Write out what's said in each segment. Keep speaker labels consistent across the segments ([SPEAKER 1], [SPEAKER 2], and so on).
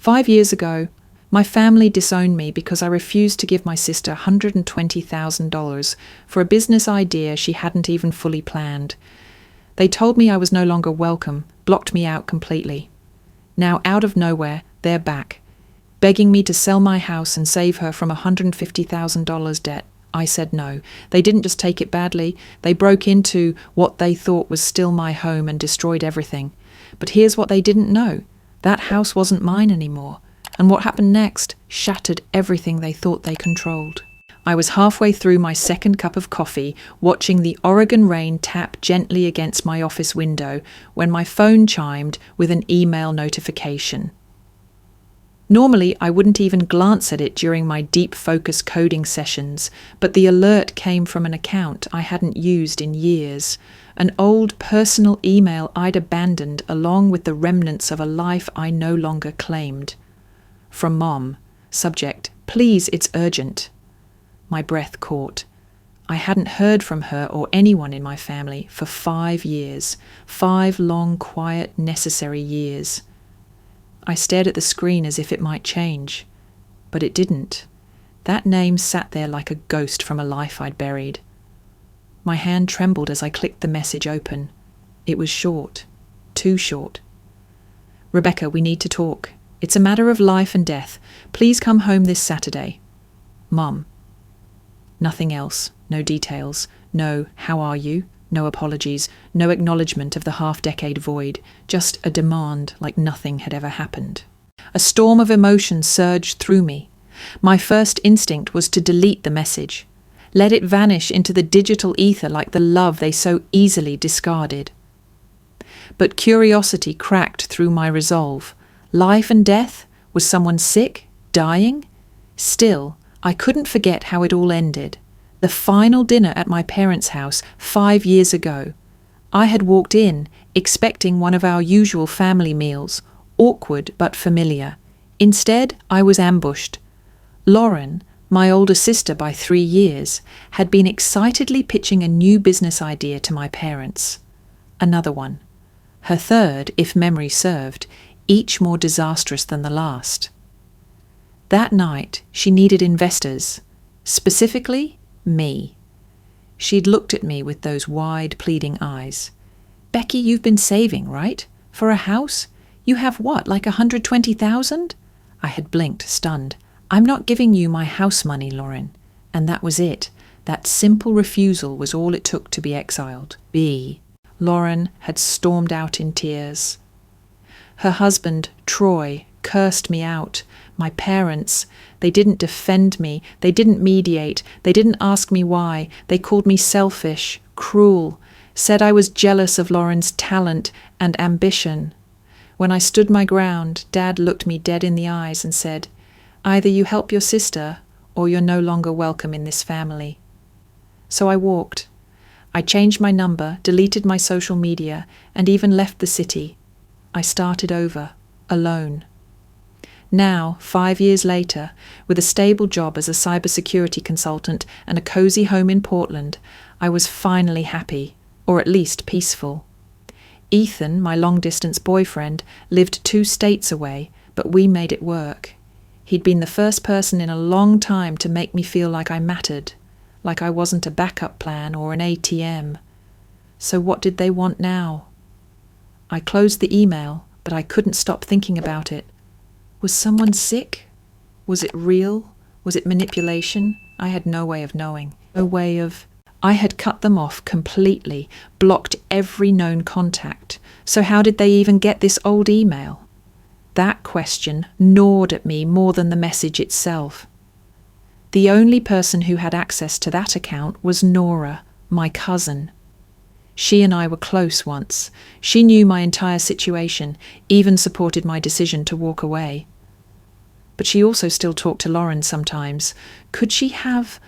[SPEAKER 1] 5 years ago, my family disowned me because I refused to give my sister $120,000 for a business idea she hadn't even fully planned. They told me I was no longer welcome, blocked me out completely. Now, out of nowhere, they're back, begging me to sell my house and save her from $150,000 debt. I said no. They didn't just take it badly, they broke into what they thought was still my home and destroyed everything. But here's what they didn't know. That house wasn't mine anymore. And what happened next shattered everything they thought they controlled. I was halfway through my second cup of coffee, watching the Oregon rain tap gently against my office window, when my phone chimed with an email notification. Normally, I wouldn't even glance at it during my deep focus coding sessions, but the alert came from an account I hadn't used in years, an old personal email I'd abandoned along with the remnants of a life I no longer claimed. From Mom. Subject: please, it's urgent. My breath caught. I hadn't heard from her or anyone in my family for 5 years. 5 long, quiet, necessary years. I stared at the screen as if it might change. But it didn't. That name sat there like a ghost from a life I'd buried. My hand trembled as I clicked the message open. It was short. Too short. Rebecca, we need to talk. It's a matter of life and death. Please come home this Saturday. Mum. Nothing else. No details. No, how are you? No apologies. No acknowledgement of the half-decade void. Just a demand like nothing had ever happened. A storm of emotion surged through me. My first instinct was to delete the message. Let it vanish into the digital ether like the love they so easily discarded. But curiosity cracked through my resolve. Life and death? Was someone sick? Dying? Still, I couldn't forget how it all ended. The final dinner at my parents' house 5 years ago. I had walked in, expecting one of our usual family meals, awkward but familiar. Instead, I was ambushed. Lauren, my older sister by 3 years, had been excitedly pitching a new business idea to my parents. Another one. Her third, if memory served, each more disastrous than the last. That night, she needed investors, specifically me. She'd looked at me with those wide, pleading eyes. Becky, you've been saving, right? For a house? You have what, like 120,000? I had blinked, stunned. I'm not giving you my house money, Lauren. And that was it. That simple refusal was all it took to be exiled. Lauren had stormed out in tears. Her husband, Troy, cursed me out. My parents, they didn't defend me, they didn't mediate, they didn't ask me why, they called me selfish, cruel, said I was jealous of Lauren's talent and ambition. When I stood my ground, Dad looked me dead in the eyes and said, either you help your sister or you're no longer welcome in this family. So I walked. I changed my number, deleted my social media, and even left the city. I started over, alone. Now, 5 years later, with a stable job as a cybersecurity consultant and a cozy home in Portland, I was finally happy, or at least peaceful. Ethan, my long-distance boyfriend, lived 2 states away, but we made it work. He'd been the first person in a long time to make me feel like I mattered, like I wasn't a backup plan or an ATM. So what did they want now? I closed the email, but I couldn't stop thinking about it. Was someone sick? Was it real? Was it manipulation? I had no way of knowing. I had cut them off completely, blocked every known contact. So how did they even get this old email? That question gnawed at me more than the message itself. The only person who had access to that account was Nora, my cousin. She and I were close once. She knew my entire situation, even supported my decision to walk away. But she also still talked to Lauren sometimes. Could she have...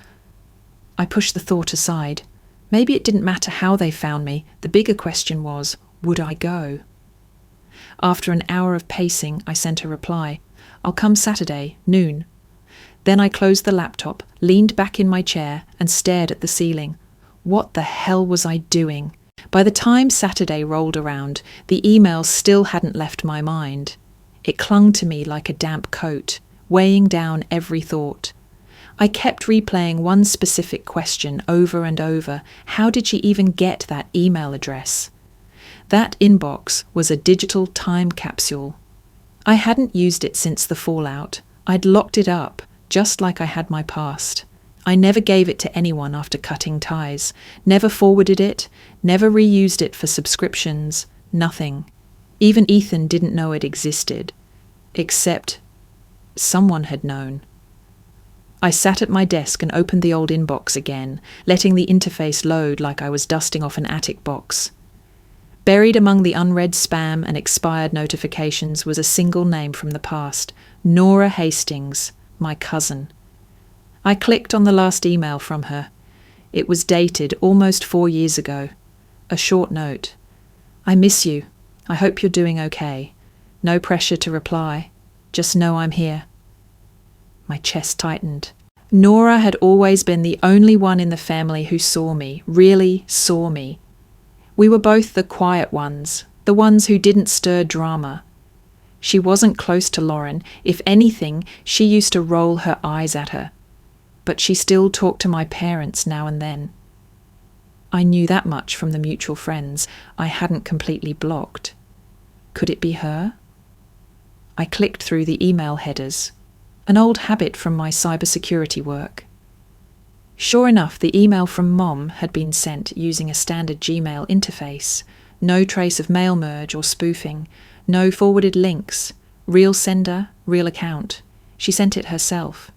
[SPEAKER 1] I pushed the thought aside. Maybe it didn't matter how they found me. The bigger question was, would I go? After an hour of pacing, I sent a reply. I'll come Saturday, noon. Then I closed the laptop, leaned back in my chair, and stared at the ceiling. What the hell was I doing? By the time Saturday rolled around, the email still hadn't left my mind. It clung to me like a damp coat, weighing down every thought. I kept replaying one specific question over and over. How did she even get that email address? That inbox was a digital time capsule. I hadn't used it since the fallout. I'd locked it up, just like I had my past. I never gave it to anyone after cutting ties, never forwarded it, never reused it for subscriptions, nothing. Even Ethan didn't know it existed. Except someone had known. I sat at my desk and opened the old inbox again, letting the interface load like I was dusting off an attic box. Buried among the unread spam and expired notifications was a single name from the past, Nora Hastings, my cousin. I clicked on the last email from her. It was dated almost 4 years ago. A short note. I miss you. I hope you're doing okay. No pressure to reply. Just know I'm here. My chest tightened. Nora had always been the only one in the family who saw me, really saw me. We were both the quiet ones, the ones who didn't stir drama. She wasn't close to Lauren. If anything, she used to roll her eyes at her. But she still talked to my parents now and then. I knew that much from the mutual friends I hadn't completely blocked. Could it be her? I clicked through the email headers, an old habit from my cybersecurity work. Sure enough, the email from Mom had been sent using a standard Gmail interface. No trace of mail merge or spoofing, no forwarded links. Real sender, real account. She sent it herself,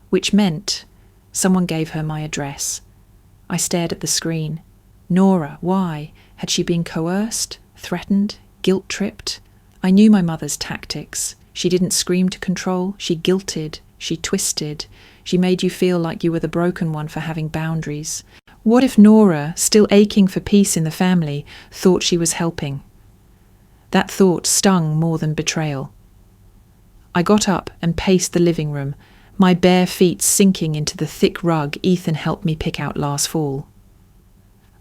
[SPEAKER 1] which meant someone gave her my address. I stared at the screen. Nora, why? Had she been coerced, threatened, guilt-tripped? I knew my mother's tactics. She didn't scream to control, she guilted, she twisted. She made you feel like you were the broken one for having boundaries. What if Nora, still aching for peace in the family, thought she was helping? That thought stung more than betrayal. I got up and paced the living room, my bare feet sinking into the thick rug Ethan helped me pick out last fall.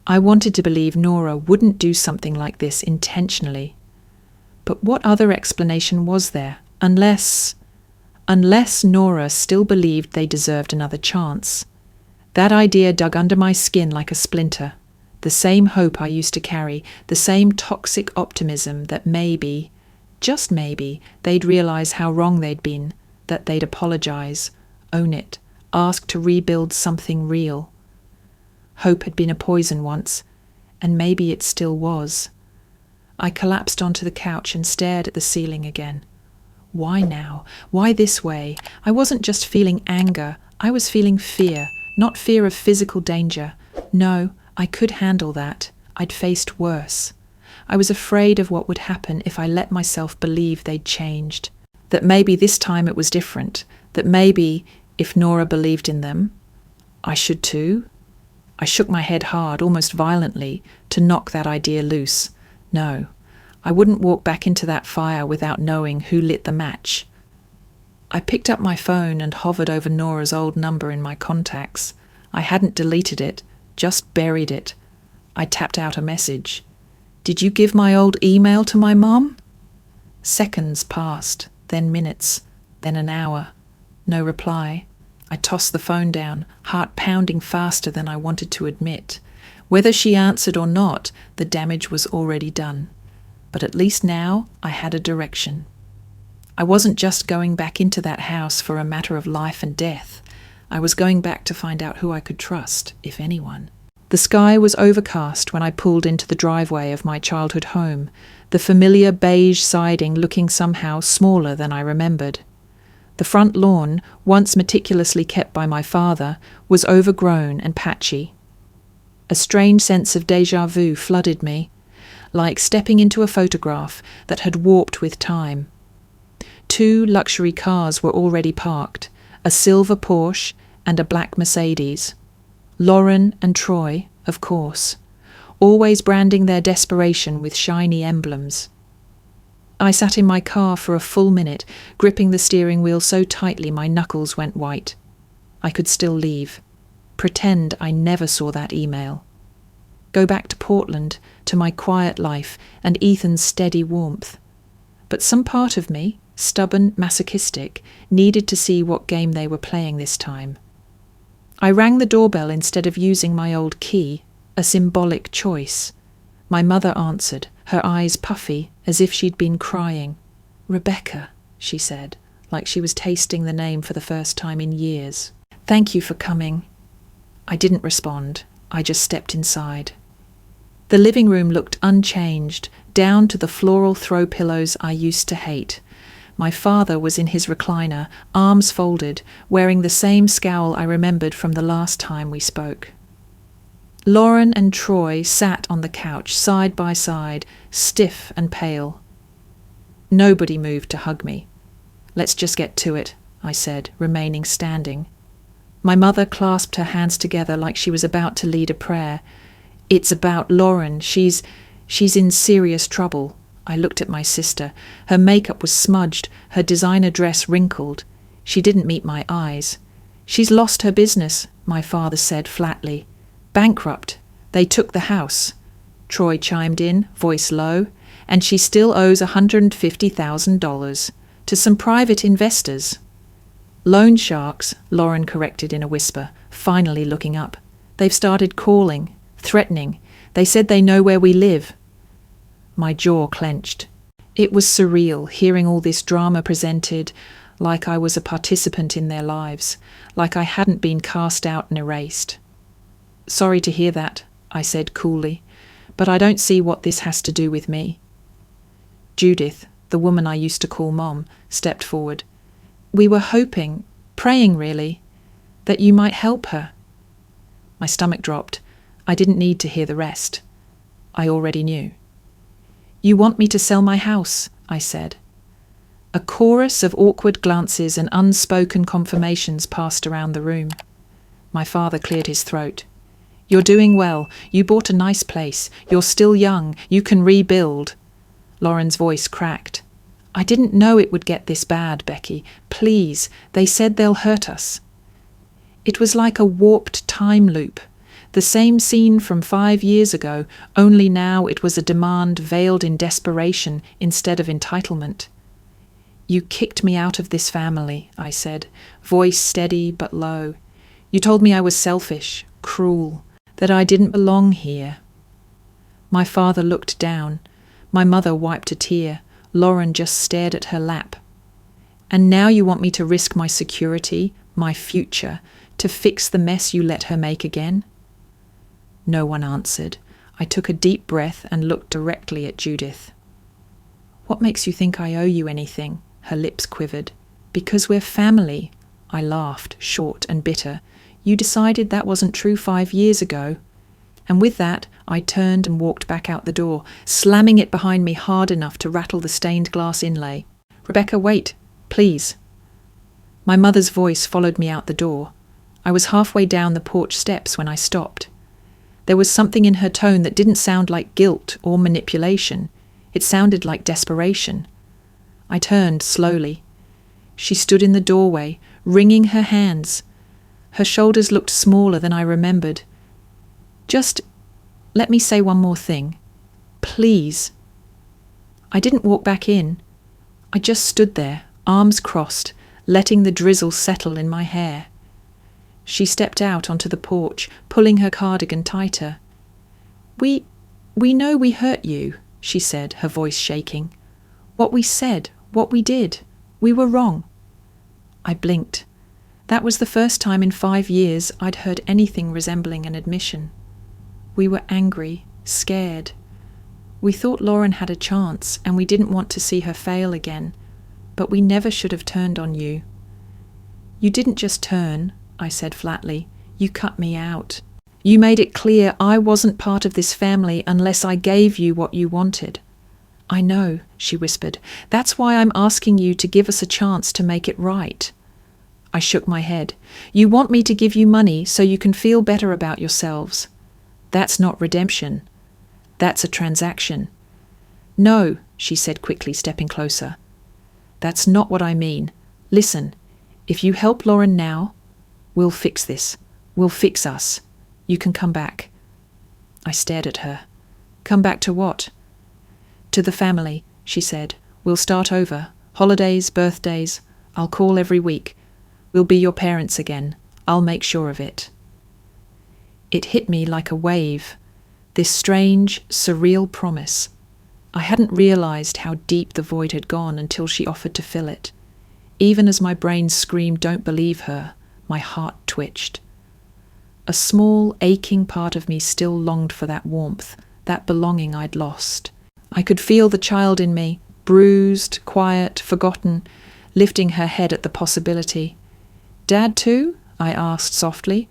[SPEAKER 1] I wanted to believe Nora wouldn't do something like this intentionally. But what other explanation was there, unless Nora still believed they deserved another chance? That idea dug under my skin like a splinter. The same hope I used to carry, the same toxic optimism that maybe, just maybe, they'd realize how wrong they'd been, that they'd apologize, own it, ask to rebuild something real. Hope had been a poison once, and maybe it still was. I collapsed onto the couch and stared at the ceiling again. Why now? Why this way? I wasn't just feeling anger, I was feeling fear, not fear of physical danger. No, I could handle that. I'd faced worse. I was afraid of what would happen if I let myself believe they'd changed. That maybe this time it was different. That maybe, if Nora believed in them, I should too. I shook my head hard, almost violently, to knock that idea loose. No, I wouldn't walk back into that fire without knowing who lit the match. I picked up my phone and hovered over Nora's old number in my contacts. I hadn't deleted it, just buried it. I tapped out a message. "Did you give my old email to my mom?" Seconds passed, then minutes, then an hour. No reply. I tossed the phone down, heart pounding faster than I wanted to admit. Whether she answered or not, the damage was already done. But at least now I had a direction. I wasn't just going back into that house for a matter of life and death. I was going back to find out who I could trust, if anyone. The sky was overcast when I pulled into the driveway of my childhood home, the familiar beige siding looking somehow smaller than I remembered. The front lawn, once meticulously kept by my father, was overgrown and patchy. A strange sense of déjà vu flooded me, like stepping into a photograph that had warped with time. 2 luxury cars were already parked, a silver Porsche and a black Mercedes. Lauren and Troy, of course, always branding their desperation with shiny emblems. I sat in my car for a full minute, gripping the steering wheel so tightly my knuckles went white. I could still leave. Pretend I never saw that email. Go back to Portland, to my quiet life and Ethan's steady warmth. But some part of me, stubborn, masochistic, needed to see what game they were playing this time. I rang the doorbell instead of using my old key, a symbolic choice. My mother answered, her eyes puffy, as if she'd been crying. "Rebecca," she said, like she was tasting the name for the first time in years. "Thank you for coming." I didn't respond. I just stepped inside. The living room looked unchanged, down to the floral throw pillows I used to hate. My father was in his recliner, arms folded, wearing the same scowl I remembered from the last time we spoke. Lauren and Troy sat on the couch, side by side, stiff and pale. Nobody moved to hug me. "Let's just get to it," I said, remaining standing. My mother clasped her hands together like she was about to lead a prayer. "It's about Lauren. She's in serious trouble." I looked at my sister. Her makeup was smudged, her designer dress wrinkled. She didn't meet my eyes. "She's lost her business," my father said flatly. "Bankrupt. They took the house." Troy chimed in, voice low. "And she still owes $150,000 to some private investors." "Loan sharks," Lauren corrected in a whisper, finally looking up. "They've started calling, threatening. They said they know where we live." My jaw clenched. It was surreal, hearing all this drama presented, like I was a participant in their lives, like I hadn't been cast out and erased. "Sorry to hear that," I said coolly, "but I don't see what this has to do with me." Judith, the woman I used to call Mom, stepped forward. "We were hoping, praying really, that you might help her." My stomach dropped. I didn't need to hear the rest. I already knew. "You want me to sell my house," I said. A chorus of awkward glances and unspoken confirmations passed around the room. My father cleared his throat. "You're doing well. You bought a nice place. You're still young. You can rebuild." Lauren's voice cracked. "I didn't know it would get this bad, Becky. Please, they said they'll hurt us." It was like a warped time loop. The same scene from 5 years ago, only now it was a demand veiled in desperation instead of entitlement. "You kicked me out of this family," I said, voice steady but low. "You told me I was selfish, cruel, that I didn't belong here." My father looked down. My mother wiped a tear. Lauren just stared at her lap. "And now you want me to risk my security, my future, to fix the mess you let her make again?" No one answered. I took a deep breath and looked directly at Judith. "What makes you think I owe you anything?" Her lips quivered. "Because we're family." I laughed, short and bitter. "You decided that wasn't true 5 years ago." And with that, I turned and walked back out the door, slamming it behind me hard enough to rattle the stained glass inlay. "Rebecca, wait, please." My mother's voice followed me out the door. I was halfway down the porch steps when I stopped. There was something in her tone that didn't sound like guilt or manipulation. It sounded like desperation. I turned slowly. She stood in the doorway, wringing her hands. Her shoulders looked smaller than I remembered. "Just let me say one more thing. Please." I didn't walk back in. I just stood there, arms crossed, letting the drizzle settle in my hair. She stepped out onto the porch, pulling her cardigan tighter. We know we hurt you," she said, her voice shaking. "What we said, what we did, we were wrong." I blinked. That was the first time in 5 years I'd heard anything resembling an admission. We were angry, scared. We thought Lauren had a chance, and we didn't want to see her fail again. But we never should have turned on you. "You didn't just turn," I said flatly. "You cut me out. You made it clear I wasn't part of this family unless I gave you what you wanted." "I know," she whispered. "That's why I'm asking you to give us a chance to make it right." I shook my head. "You want me to give you money so you can feel better about yourselves. That's not redemption. That's a transaction." "No," she said quickly, stepping closer. "That's not what I mean. Listen, if you help Lauren now, we'll fix this. We'll fix us. You can come back." I stared at her. "Come back to what?" "To the family," she said. We'll start over. Holidays, birthdays. I'll call every week. We'll be your parents again. I'll make sure of it. It hit me like a wave. This strange, surreal promise. I hadn't realized how deep the void had gone until she offered to fill it. Even as my brain screamed, "Don't believe her," my heart twitched. A small, aching part of me still longed for that warmth, that belonging I'd lost. I could feel the child in me, bruised, quiet, forgotten, lifting her head at the possibility. "Dad too?" I asked softly.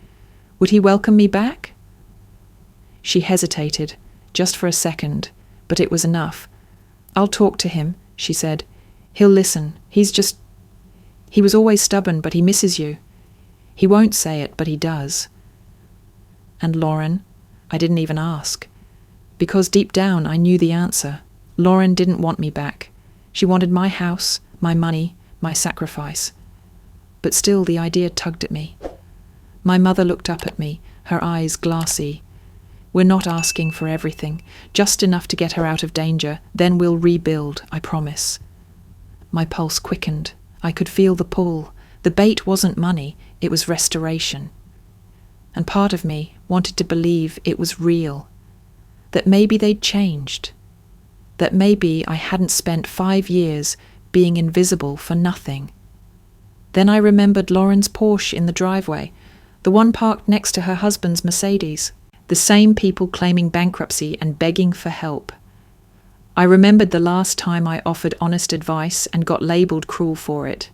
[SPEAKER 1] "Would he welcome me back?" She hesitated, just for a second, but it was enough. "I'll talk to him," she said. "He'll listen. He was always stubborn, but he misses you. He won't say it, but he does." And Lauren? I didn't even ask. Because deep down I knew the answer. Lauren didn't want me back. She wanted my house, my money, my sacrifice. But still the idea tugged at me. My mother looked up at me, her eyes glassy. "We're not asking for everything, just enough to get her out of danger. Then we'll rebuild, I promise." My pulse quickened. I could feel the pull. The bait wasn't money, it was restoration. And part of me wanted to believe it was real. That maybe they'd changed. That maybe I hadn't spent 5 years being invisible for nothing. Then I remembered Lauren's Porsche in the driveway, the one parked next to her husband's Mercedes. The same people claiming bankruptcy and begging for help. I remembered the last time I offered honest advice and got labelled cruel for it.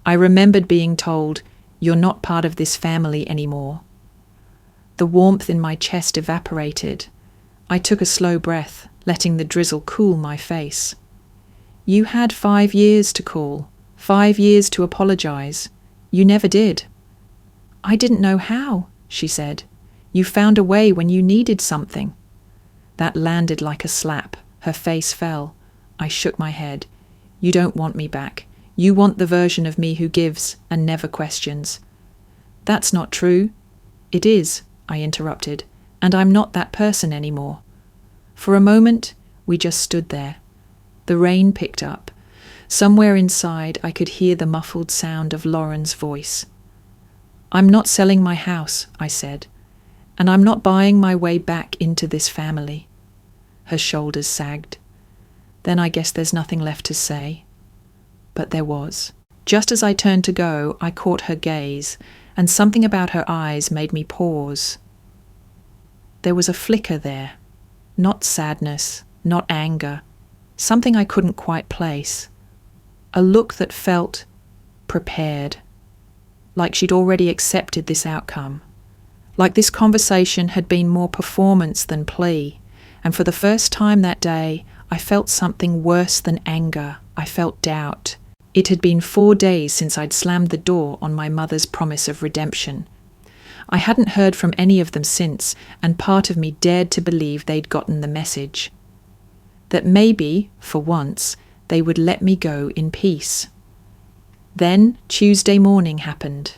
[SPEAKER 1] I remembered being told, "You're not part of this family anymore." The warmth in my chest evaporated. I took a slow breath, letting the drizzle cool my face. "You had 5 years to call, 5 years to apologize. You never did." "I didn't know how," she said. "You found a way when you needed something." That landed like a slap. Her face fell. I shook my head. "You don't want me back. You want the version of me who gives and never questions." "That's not true." "It is," I interrupted, "and I'm not that person anymore." For a moment, we just stood there. The rain picked up. Somewhere inside, I could hear the muffled sound of Lauren's voice. "I'm not selling my house," I said, "and I'm not buying my way back into this family." Her shoulders sagged. "Then I guess there's nothing left to say." But there was. Just as I turned to go, I caught her gaze, and something about her eyes made me pause. There was a flicker there. Not sadness, not anger. Something I couldn't quite place. A look that felt prepared. Like she'd already accepted this outcome. Like this conversation had been more performance than plea. And for the first time that day, I felt something worse than anger. I felt doubt. It had been 4 days since I'd slammed the door on my mother's promise of redemption. I hadn't heard from any of them since, and part of me dared to believe they'd gotten the message. That maybe, for once, they would let me go in peace. Then Tuesday morning happened.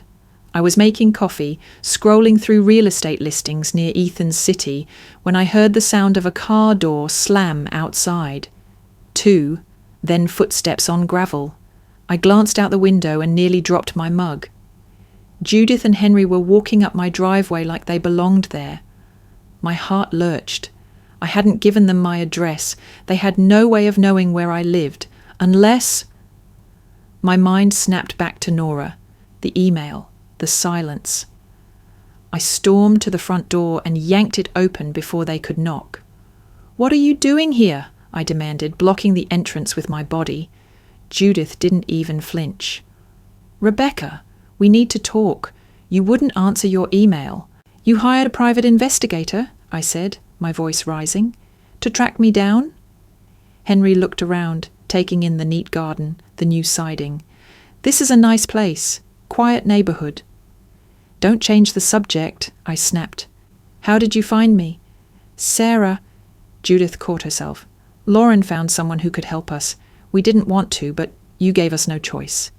[SPEAKER 1] I was making coffee, scrolling through real estate listings near Ethan's city, when I heard the sound of a car door slam outside. 2, then footsteps on gravel. I glanced out the window and nearly dropped my mug. Judith and Henry were walking up my driveway like they belonged there. My heart lurched. I hadn't given them my address. They had no way of knowing where I lived, unless... My mind snapped back to Nora, the email, the silence. I stormed to the front door and yanked it open before they could knock. "What are you doing here?" I demanded, blocking the entrance with my body. Judith didn't even flinch. "Rebecca, we need to talk. You wouldn't answer your email." "You hired a private investigator," I said, my voice rising, "to track me down?" Henry looked around, taking in the neat garden, the new siding. "This is a nice place. Quiet neighborhood." "Don't change the subject," I snapped. "How did you find me?" "Sarah..." Judith caught herself. "Lauren found someone who could help us. We didn't want to, but you gave us no choice."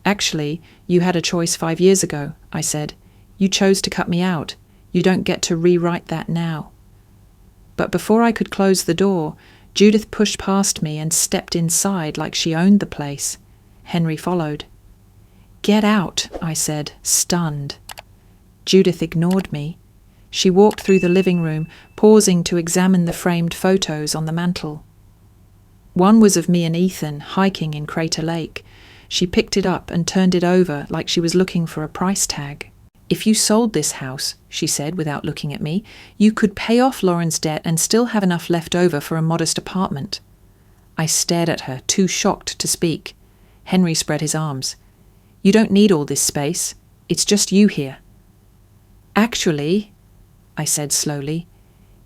[SPEAKER 1] "Actually, you had a choice 5 years ago," I said. "You chose to cut me out. You don't get to rewrite that now." But before I could close the door, Judith pushed past me and stepped inside like she owned the place. Henry followed. "Get out," I said, stunned. Judith ignored me. She walked through the living room, pausing to examine the framed photos on the mantel. One was of me and Ethan hiking in Crater Lake. She picked it up and turned it over like she was looking for a price tag. "If you sold this house," she said without looking at me, "you could pay off Lauren's debt and still have enough left over for a modest apartment." I stared at her, too shocked to speak. Henry spread his arms. "You don't need all this space. It's just you here." "Actually," I said slowly,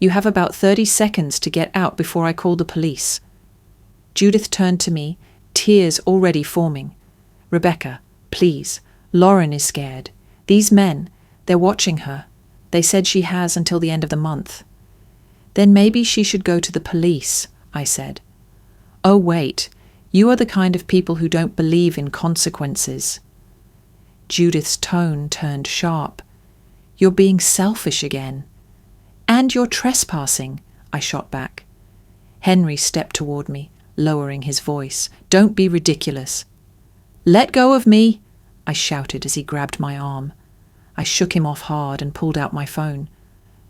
[SPEAKER 1] "you have about 30 seconds to get out before I call the police." Judith turned to me, tears already forming. "Rebecca, please. Lauren is scared. These men, they're watching her. They said she has until the end of the month." "Then maybe she should go to the police," I said. "Oh, wait. You are the kind of people who don't believe in consequences." Judith's tone turned sharp. "You're being selfish again." "And you're trespassing," I shot back. Henry stepped toward me, lowering his voice. "Don't be ridiculous." "Let go of me," I shouted as he grabbed my arm. I shook him off hard and pulled out my phone.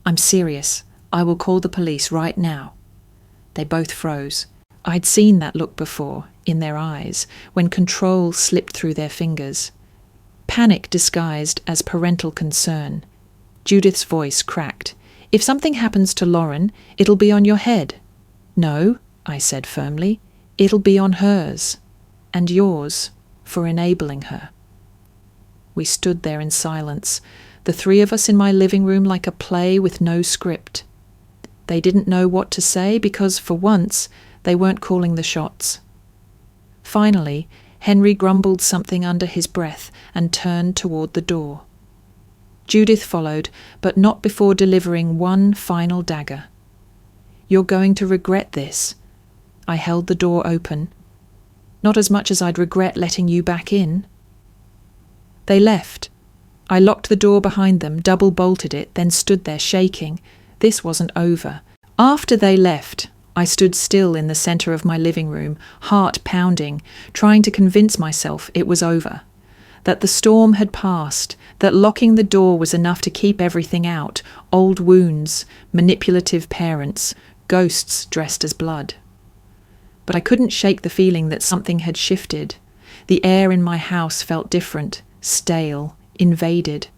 [SPEAKER 1] "I'm serious. I will call the police right now." They both froze. I'd seen that look before, in their eyes, when control slipped through their fingers. Panic disguised as parental concern. Judith's voice cracked. "If something happens to Lauren, it'll be on your head." "No," I said firmly, "it'll be on hers. And yours, for enabling her." We stood there in silence, the three of us in my living room like a play with no script. They didn't know what to say because, for once, they weren't calling the shots. Finally, Henry grumbled something under his breath and turned toward the door. Judith followed, but not before delivering one final dagger. "You're going to regret this." I held the door open. "Not as much as I'd regret letting you back in." They left. I locked the door behind them, double-bolted it, then stood there shaking. This wasn't over. After they left, I stood still in the center of my living room, heart pounding, trying to convince myself it was over. That the storm had passed, that locking the door was enough to keep everything out, old wounds, manipulative parents, ghosts dressed as blood. But I couldn't shake the feeling that something had shifted. The air in my house felt different, stale, invaded.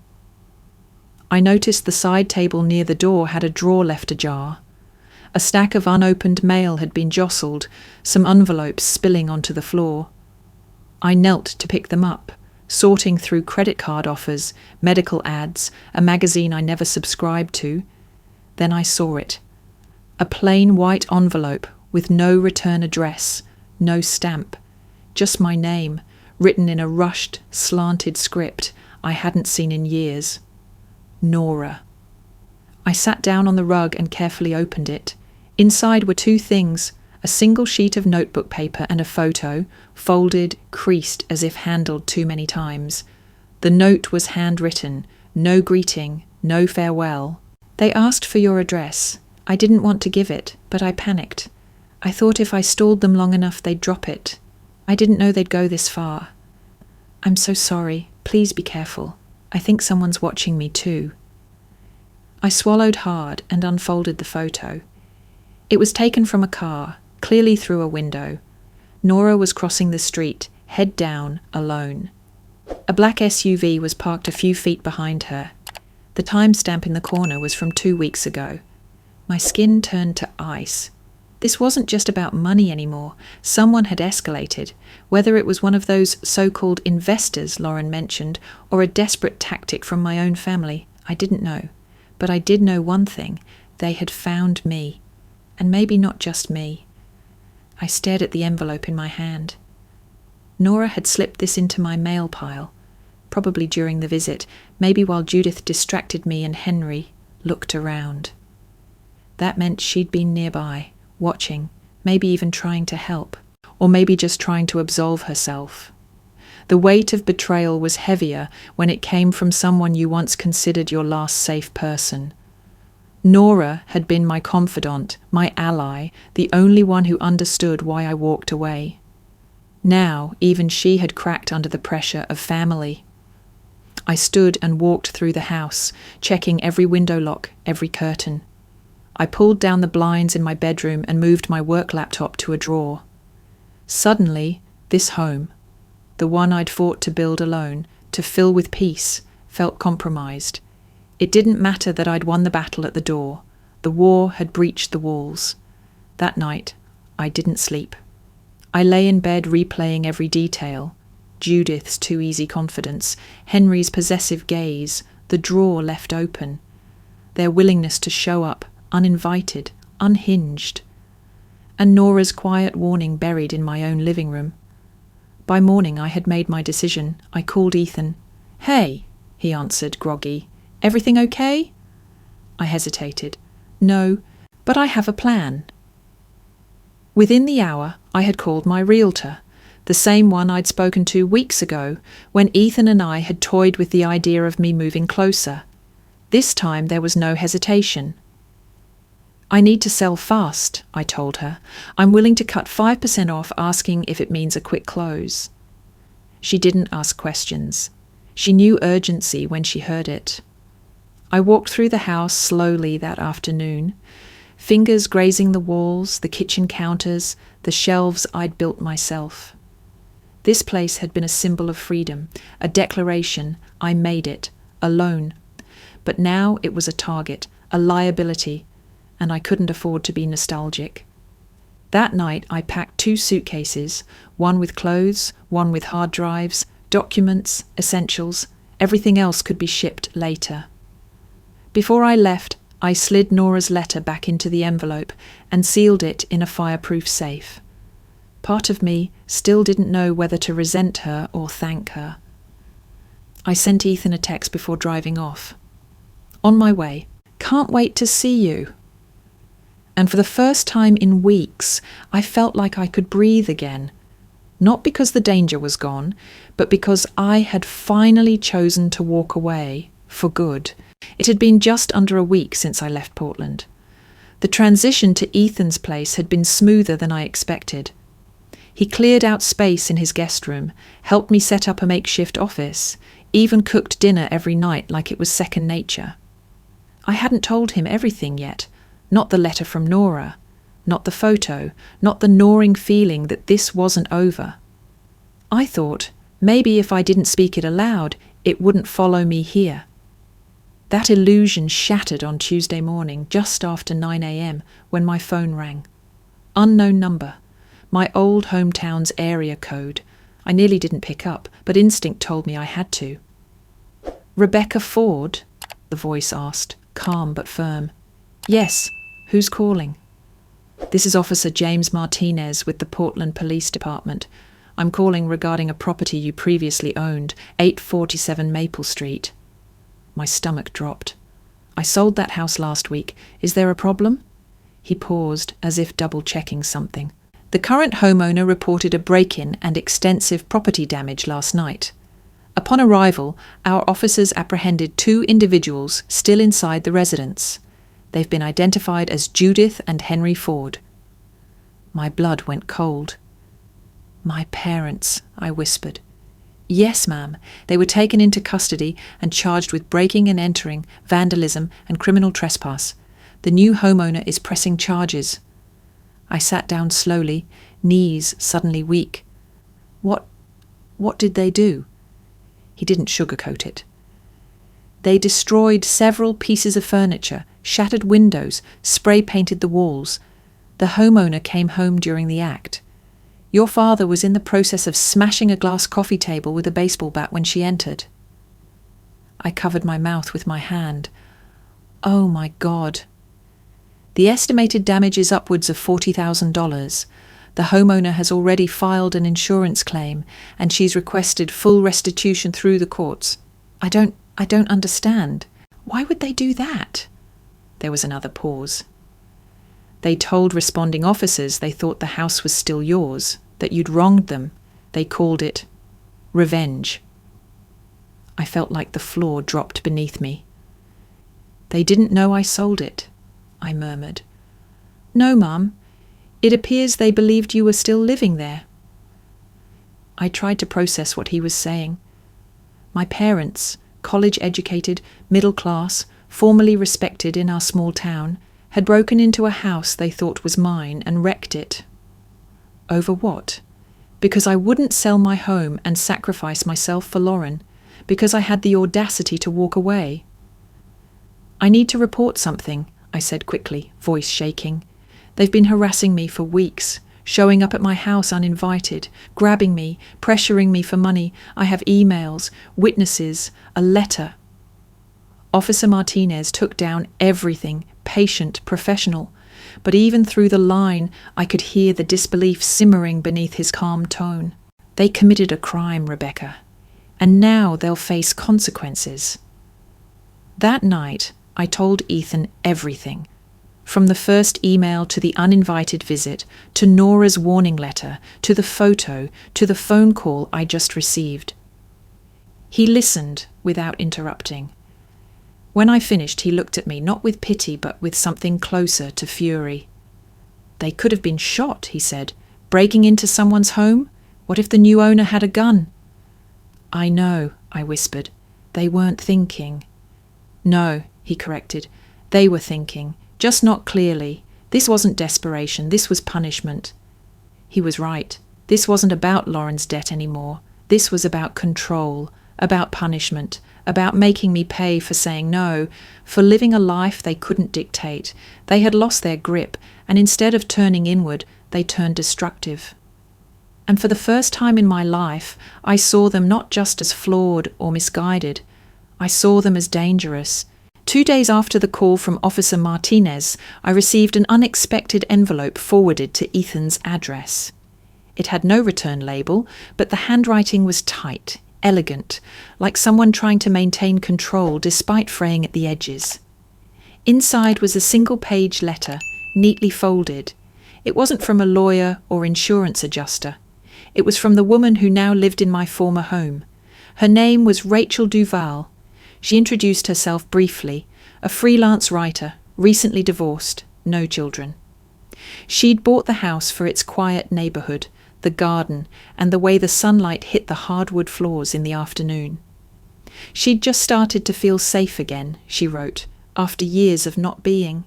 [SPEAKER 1] I noticed the side table near the door had a drawer left ajar. A stack of unopened mail had been jostled, some envelopes spilling onto the floor. I knelt to pick them up, sorting through credit card offers, medical ads, a magazine I never subscribed to. Then I saw it. A plain white envelope with no return address, no stamp, just my name, written in a rushed, slanted script I hadn't seen in years. Nora. I sat down on the rug and carefully opened it. Inside were two things, a single sheet of notebook paper and a photo, folded, creased as if handled too many times. The note was handwritten, no greeting, no farewell. "They asked for your address. I didn't want to give it, but I panicked. I thought if I stalled them long enough they'd drop it. I didn't know they'd go this far. I'm so sorry. Please be careful. I think someone's watching me too." I swallowed hard and unfolded the photo. It was taken from a car, clearly through a window. Nora was crossing the street, head down, alone. A black SUV was parked a few feet behind her. The timestamp in the corner was from 2 weeks ago. My skin turned to ice. This wasn't just about money anymore. Someone had escalated. Whether it was one of those so-called investors Lauren mentioned, or a desperate tactic from my own family, I didn't know. But I did know one thing. They had found me. And maybe not just me. I stared at the envelope in my hand. Nora had slipped this into my mail pile, probably during the visit, maybe while Judith distracted me and Henry looked around. That meant she'd been nearby, watching, maybe even trying to help, or maybe just trying to absolve herself. The weight of betrayal was heavier when it came from someone you once considered your last safe person. Nora had been my confidant, my ally, the only one who understood why I walked away. Now, even she had cracked under the pressure of family. I stood and walked through the house, checking every window lock, every curtain. I pulled down the blinds in my bedroom and moved my work laptop to a drawer. Suddenly, this home, the one I'd fought to build alone, to fill with peace, felt compromised. It didn't matter that I'd won the battle at the door. The war had breached the walls. That night, I didn't sleep. I lay in bed replaying every detail. Judith's too easy confidence, Henry's possessive gaze, the drawer left open. Their willingness to show up, uninvited, unhinged. And Nora's quiet warning buried in my own living room. By morning I had made my decision. I called Ethan. "Hey," he answered, groggy. "Everything okay?" I hesitated. "No, but I have a plan." Within the hour, I had called my realtor, the same one I'd spoken to weeks ago when Ethan and I had toyed with the idea of me moving closer. This time there was no hesitation. "I need to sell fast," I told her. "I'm willing to cut 5% off, asking if it means a quick close." She didn't ask questions. She knew urgency when she heard it. I walked through the house slowly that afternoon, fingers grazing the walls, the kitchen counters, the shelves I'd built myself. This place had been a symbol of freedom, a declaration. I made it, alone. But now it was a target, a liability, and I couldn't afford to be nostalgic. That night I packed 2 suitcases, one with clothes, one with hard drives, documents, essentials. Everything else could be shipped later. Before I left, I slid Nora's letter back into the envelope and sealed it in a fireproof safe. Part of me still didn't know whether to resent her or thank her. I sent Ethan a text before driving off. "On my way. Can't wait to see you." And for the first time in weeks, I felt like I could breathe again. Not because the danger was gone, but because I had finally chosen to walk away, for good. It had been just under a week since I left Portland. The transition to Ethan's place had been smoother than I expected. He cleared out space in his guest room, helped me set up a makeshift office, even cooked dinner every night like it was second nature. I hadn't told him everything yet, not the letter from Nora, not the photo, not the gnawing feeling that this wasn't over. I thought maybe if I didn't speak it aloud, it wouldn't follow me here. That illusion shattered on Tuesday morning, just after 9 a.m, when my phone rang. Unknown number. My old hometown's area code. I nearly didn't pick up, but instinct told me I had to. "Rebecca Ford?" the voice asked, calm but firm. "Yes. Who's calling?" "This is Officer James Martinez with the Portland Police Department. I'm calling regarding a property you previously owned, 847 Maple Street." My stomach dropped. "I sold that house last week. Is there a problem?" He paused, as if double-checking something. "The current homeowner reported a break-in and extensive property damage last night. Upon arrival, our officers apprehended 2 individuals still inside the residence. They've been identified as Judith and Henry Ford." My blood went cold. "My parents," I whispered. "Yes, ma'am. They were taken into custody and charged with breaking and entering, vandalism, and criminal trespass. The new homeowner is pressing charges." I sat down slowly, knees suddenly weak. What did they do?" He didn't sugarcoat it. "They destroyed several pieces of furniture, shattered windows, spray-painted the walls. The homeowner came home during the act. Your father was in the process of smashing a glass coffee table with a baseball bat when she entered." I covered my mouth with my hand. Oh my God. The estimated damage is upwards of $40,000. The homeowner has already filed an insurance claim, and she's requested full restitution through the courts. I don't understand. Why would they do that?" There was another pause. "They told responding officers they thought the house was still yours, that you'd wronged them. They called it revenge." I felt like the floor dropped beneath me. "They didn't know I sold it." I murmured. No, Mum. It appears they believed you were still living there. I tried to process what he was saying. My parents, college-educated, middle-class, formally respected in our small town, had broken into a house they thought was mine and wrecked it. Over what? Because I wouldn't sell my home and sacrifice myself for Lauren, because I had the audacity to walk away. I need to report something, I said quickly, voice shaking. They've been harassing me for weeks, showing up at my house uninvited, grabbing me, pressuring me for money. I have emails, witnesses, a letter. Officer Martinez took down everything, patient, professional, but even through the line I could hear the disbelief simmering beneath his calm tone. They committed a crime, Rebecca, and now they'll face consequences. That night I told Ethan everything, from the first email to the uninvited visit, to Nora's warning letter, to the photo, to the phone call I just received. He listened without interrupting. When I finished, he looked at me, not with pity, but with something closer to fury. They could have been shot, he said. Breaking into someone's home? What if the new owner had a gun? I know, I whispered. They weren't thinking. No, he corrected. They were thinking, just not clearly. This wasn't desperation, this was punishment. He was right. This wasn't about Lauren's debt anymore. This was about control, about punishment, about making me pay for saying no, for living a life they couldn't dictate. They had lost their grip, and instead of turning inward, they turned destructive. And for the first time in my life, I saw them not just as flawed or misguided. I saw them as dangerous. 2 days after the call from Officer Martinez, I received an unexpected envelope forwarded to Ethan's address. It had no return label, but the handwriting was tight, elegant, like someone trying to maintain control despite fraying at the edges. Inside was a single-page letter, neatly folded. It wasn't from a lawyer or insurance adjuster. It was from the woman who now lived in my former home. Her name was Rachel Duval. She introduced herself briefly, a freelance writer, recently divorced, no children. She'd bought the house for its quiet neighbourhood, the garden, and the way the sunlight hit the hardwood floors in the afternoon. She'd just started to feel safe again, she wrote, after years of not being.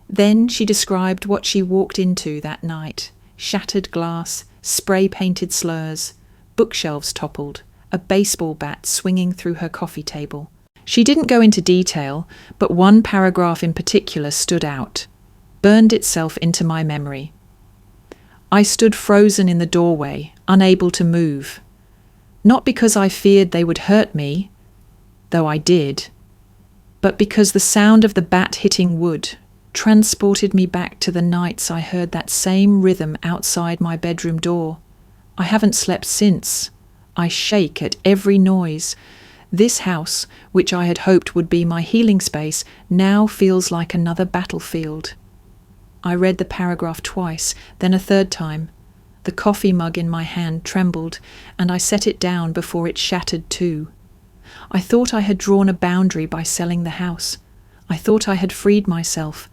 [SPEAKER 1] Then she described what she walked into that night: shattered glass, spray-painted slurs, bookshelves toppled, a baseball bat swinging through her coffee table. She didn't go into detail, but one paragraph in particular stood out, burned itself into my memory. I stood frozen in the doorway, unable to move. Not because I feared they would hurt me, though I did, but because the sound of the bat hitting wood transported me back to the nights I heard that same rhythm outside my bedroom door. I haven't slept since. I shake at every noise. This house, which I had hoped would be my healing space, now feels like another battlefield. I read the paragraph twice, then a third time. The coffee mug in my hand trembled, and I set it down before it shattered too. I thought I had drawn a boundary by selling the house. I thought I had freed myself.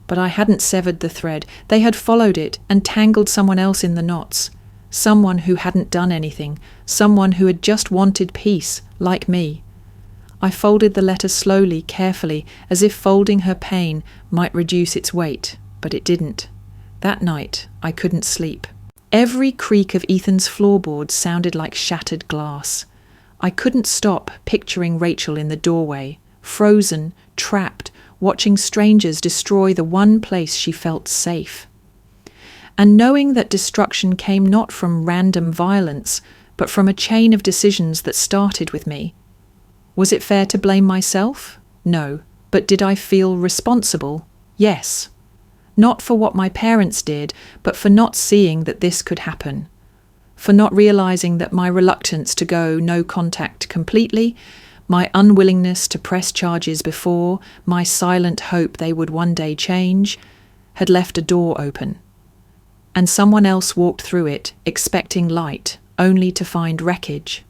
[SPEAKER 1] But I hadn't severed the thread. They had followed it and tangled someone else in the knots. Someone who hadn't done anything. Someone who had just wanted peace, like me. I folded the letter slowly, carefully, as if folding her pain might reduce its weight, but it didn't. That night, I couldn't sleep. Every creak of Ethan's floorboards sounded like shattered glass. I couldn't stop picturing Rachel in the doorway, frozen, trapped, watching strangers destroy the one place she felt safe. And knowing that destruction came not from random violence, but from a chain of decisions that started with me. Was it fair to blame myself? No. But did I feel responsible? Yes. Not for what my parents did, but for not seeing that this could happen. For not realizing that my reluctance to go no contact completely, my unwillingness to press charges before, my silent hope they would one day change, had left a door open. And someone else walked through it, expecting light, only to find wreckage.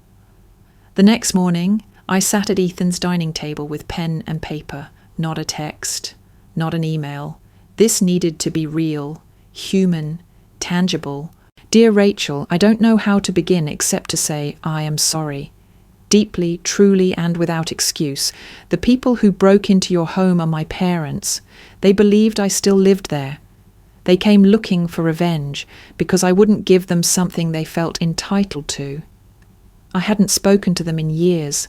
[SPEAKER 1] The next morning, I sat at Ethan's dining table with pen and paper, not a text, not an email. This needed to be real, human, tangible. Dear Rachel, I don't know how to begin except to say I am sorry. Deeply, truly, and without excuse. The people who broke into your home are my parents. They believed I still lived there. They came looking for revenge because I wouldn't give them something they felt entitled to. I hadn't spoken to them in years,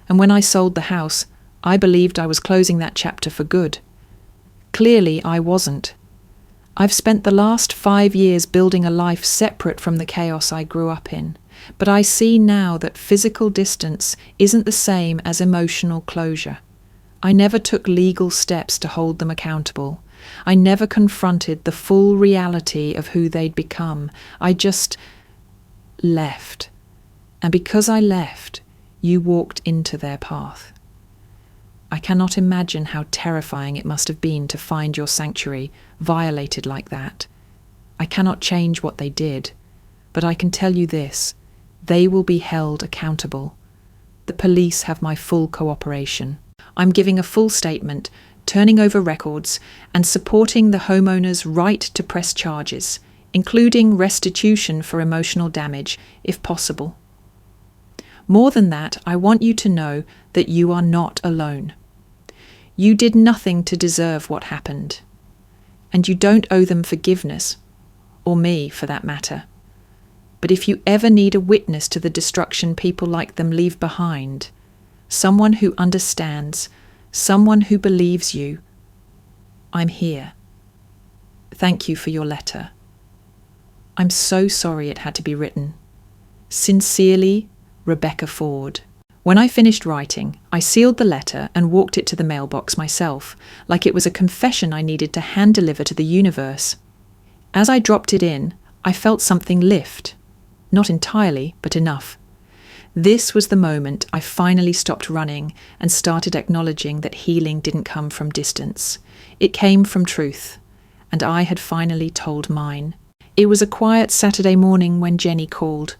[SPEAKER 1] and when I sold the house, I believed I was closing that chapter for good. Clearly, I wasn't. I've spent the last 5 years building a life separate from the chaos I grew up in, but I see now that physical distance isn't the same as emotional closure. I never took legal steps to hold them accountable. I never confronted the full reality of who they'd become. I just left. And because I left, you walked into their path. I cannot imagine how terrifying it must have been to find your sanctuary violated like that. I cannot change what they did, but I can tell you this: they will be held accountable. The police have my full cooperation. I'm giving a full statement, turning over records, and supporting the homeowner's right to press charges, including restitution for emotional damage, if possible. More than that, I want you to know that you are not alone. You did nothing to deserve what happened, and you don't owe them forgiveness, or me for that matter. But if you ever need a witness to the destruction people like them leave behind, someone who understands, someone who believes you, I'm here. Thank you for your letter. I'm so sorry it had to be written. Sincerely, Rebecca Ford. When I finished writing, I sealed the letter and walked it to the mailbox myself, like it was a confession I needed to hand-deliver to the universe. As I dropped it in, I felt something lift. Not entirely, but enough. This was the moment I finally stopped running and started acknowledging that healing didn't come from distance. It came from truth, and I had finally told mine. It was a quiet Saturday morning when Jenny called.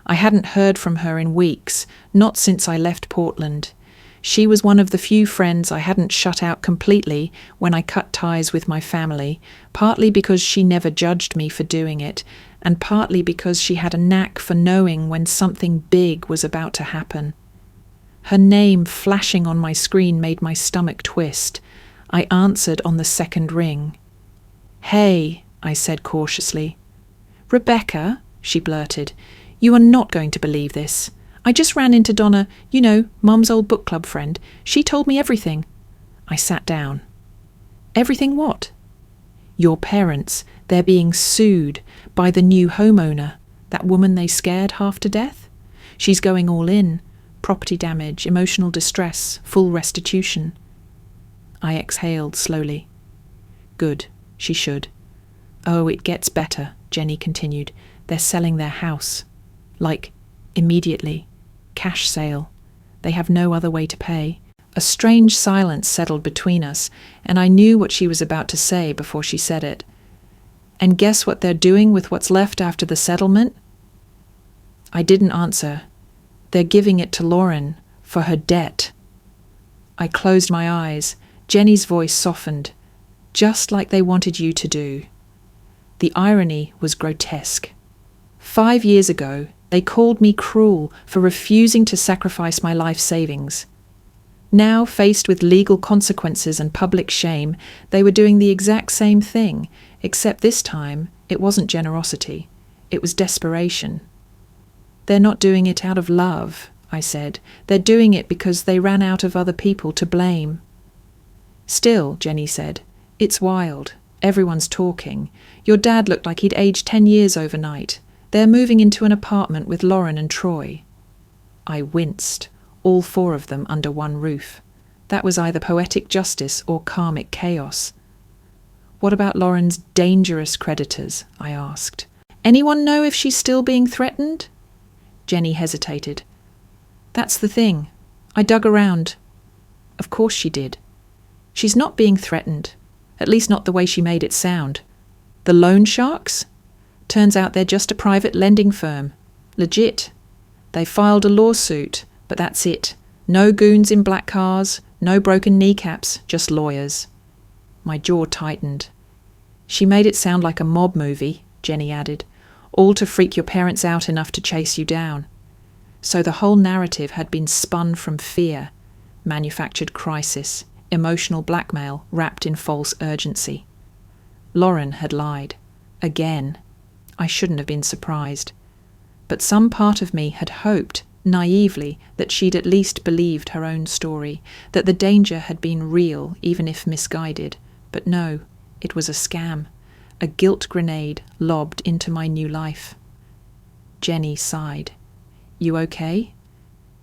[SPEAKER 1] I hadn't heard from her in weeks, not since I left Portland. She was one of the few friends I hadn't shut out completely when I cut ties with my family, partly because she never judged me for doing it, and partly because she had a knack for knowing when something big was about to happen. Her name flashing on my screen made my stomach twist. I answered on the second ring. "Hey," I said cautiously. "Rebecca," she blurted, "you are not going to believe this. I just ran into Donna, Mum's old book club friend. She told me everything." I sat down. "Everything what?" "Your parents. They're being sued by the new homeowner, that woman they scared half to death. She's going all in. Property damage, emotional distress, full restitution." I exhaled slowly. "Good. She should." "Oh, it gets better," Jenny continued. "They're selling their house. Like, immediately. Cash sale. They have no other way to pay." A strange silence settled between us, and I knew what she was about to say before she said it. "And guess what they're doing with what's left after the settlement?" I didn't answer. "They're giving it to Lauren for her debt." I closed my eyes. Jenny's voice softened, "Just like they wanted you to do." The irony was grotesque. 5 years ago, they called me cruel for refusing to sacrifice my life savings. Now, faced with legal consequences and public shame, they were doing the exact same thing, except this time it wasn't generosity. It was desperation. "They're not doing it out of love," I said. "They're doing it because they ran out of other people to blame." "Still," Jenny said, "it's wild. Everyone's talking. Your dad looked like he'd aged 10 years overnight. They're moving into an apartment with Lauren and Troy." I winced, all 4 of them under one roof. That was either poetic justice or karmic chaos. "What about Lauren's dangerous creditors?" I asked. "Anyone know if she's still being threatened?" Jenny hesitated. "That's the thing. I dug around. Of course she did. She's not being threatened, at least not the way she made it sound. The loan sharks? Turns out they're just a private lending firm. Legit. They filed a lawsuit, but that's it. No goons in black cars, no broken kneecaps, just lawyers." My jaw tightened. She made it sound like a mob movie, Jenny added, all to freak your parents out enough to chase you down. So the whole narrative had been spun from fear, manufactured crisis, emotional blackmail wrapped in false urgency. Lauren had lied. Again. I shouldn't have been surprised. But some part of me had hoped, naively, that she'd at least believed her own story, that the danger had been real, even if misguided. But no, it was a scam, a guilt grenade lobbed into my new life. Jenny sighed. You okay?